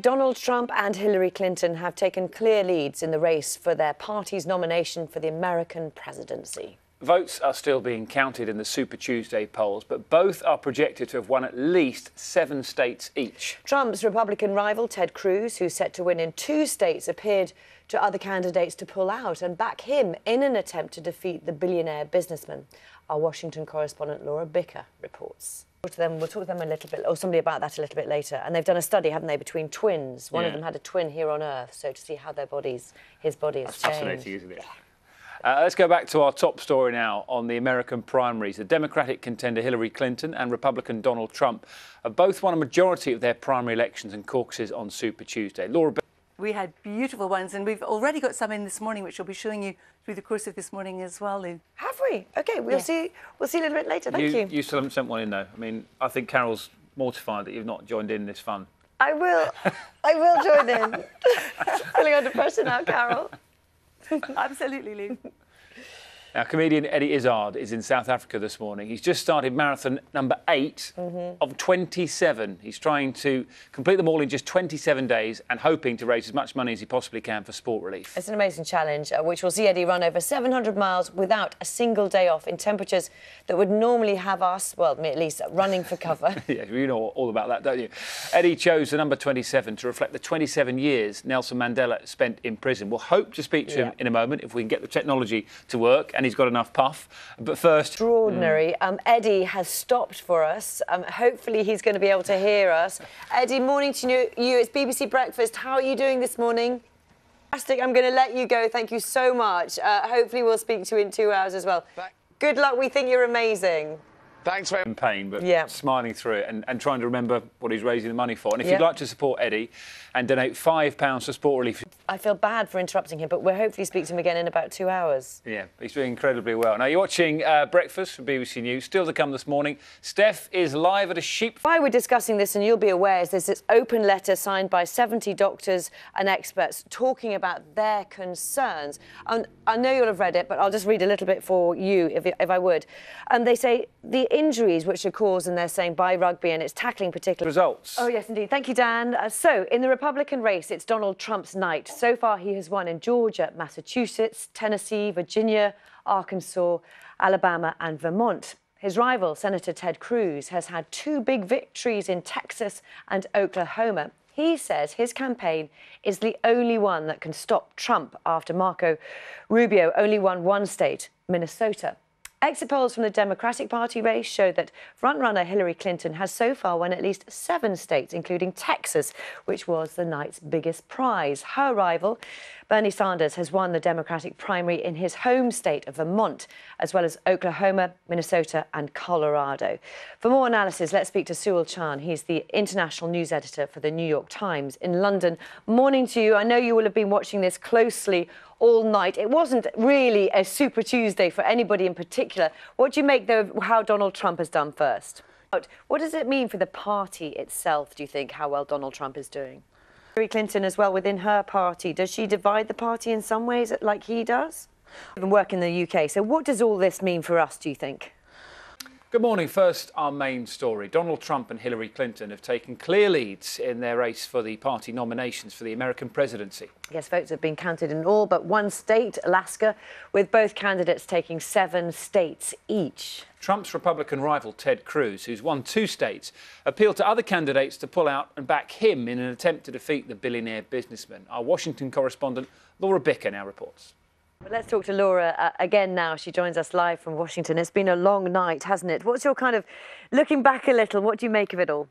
Donald Trump and Hillary Clinton have taken clear leads in the race for their party's nomination for the American presidency. Votes are still being counted in the Super Tuesday polls, but both are projected to have won at least 7 states each. Trump's Republican rival, Ted Cruz, who's set to win in 2 states, appeared to other candidates to pull out and back him in an attempt to defeat the billionaire businessman. Our Washington correspondent Laura Bicker reports. We'll talk to them a little bit, or somebody about that a little bit later. And they've done a study, haven't they, between twins. One of them had a twin here on Earth, so to see how his body has changed. That's fascinating, isn't it? Let's go back to our top story now on the American primaries. The Democratic contender Hillary Clinton and Republican Donald Trump have both won a majority of their primary elections and caucuses on Super Tuesday. Laura, we had beautiful ones, and we've already got some in this morning, which we'll be showing you through the course of this morning as well, Lou. Have we? OK, we'll see a little bit later. Thank you. You still haven't sent one in, though. I mean, I think Carol's mortified that you've not joined in this fun. I will join in. Feeling under pressure now, Carol. Absolutely, Lou. Now, comedian Eddie Izzard is in South Africa this morning. He's just started marathon number 8 of 27. He's trying to complete them all in just 27 days and hoping to raise as much money as he possibly can for sport relief. It's an amazing challenge, which will see Eddie run over 700 miles without a single day off in temperatures that would normally have us, well, me at least, running for cover. Yeah, you know all about that, don't you? Eddie chose the number 27 to reflect the 27 years Nelson Mandela spent in prison. We'll hope to speak to him in a moment if we can get the technology to work. And he's got enough puff. But first... Extraordinary. Eddie has stopped for us. Hopefully he's going to be able to hear us. Eddie, morning to you. It's BBC Breakfast. How are you doing this morning? Fantastic. I'm going to let you go. Thank you so much. Hopefully we'll speak to you in 2 hours as well. Good luck. We think you're amazing. Thanks very much. In pain, but smiling through it and trying to remember what he's raising the money for. And if you'd like to support Eddie and donate £5 for sport relief... I feel bad for interrupting him, but we'll hopefully speak to him again in about 2 hours. Yeah, he's doing incredibly well. Now, you're watching Breakfast from BBC News. Still to come this morning, Steph is live at a sheep... Why we're discussing this, and you'll be aware, is there's this open letter signed by 70 doctors and experts talking about their concerns. And I know you'll have read it, but I'll just read a little bit for you, if I would. And they say the injuries which are caused, and they're saying, by rugby and its tackling particular... Results. Oh, yes, indeed. Thank you, Dan. So, in the Republican race, it's Donald Trump's night. So far, he has won in Georgia, Massachusetts, Tennessee, Virginia, Arkansas, Alabama and Vermont. His rival, Senator Ted Cruz, has had 2 big victories in Texas and Oklahoma. He says his campaign is the only one that can stop Trump after Marco Rubio only won 1 state, Minnesota. Exit polls from the Democratic Party race show that frontrunner Hillary Clinton has so far won at least 7 states, including Texas, which was the night's biggest prize. Her rival, Bernie Sanders, has won the Democratic primary in his home state of Vermont, as well as Oklahoma, Minnesota and Colorado. For more analysis, let's speak to Sewell Chan. He's the international news editor for the New York Times in London. Morning to you. I know you will have been watching this closely all night. It wasn't really a Super Tuesday for anybody in particular. What do you make, though, of how Donald Trump has done first? What does it mean for the party itself, do you think, how well Donald Trump is doing? Hillary Clinton as well within her party. Does she divide the party in some ways like he does? And work in the UK. So what does all this mean for us, do you think? Good morning. First, our main story. Donald Trump and Hillary Clinton have taken clear leads in their race for the party nominations for the American presidency. Yes, votes have been counted in all but 1 state, Alaska, with both candidates taking 7 states each. Trump's Republican rival, Ted Cruz, who's won 2 states, appealed to other candidates to pull out and back him in an attempt to defeat the billionaire businessman. Our Washington correspondent, Laura Bicker, now reports. Well, let's talk to Laura again now. She joins us live from Washington. It's been a long night, hasn't it? What's your kind of, looking back a little, what do you make of it all?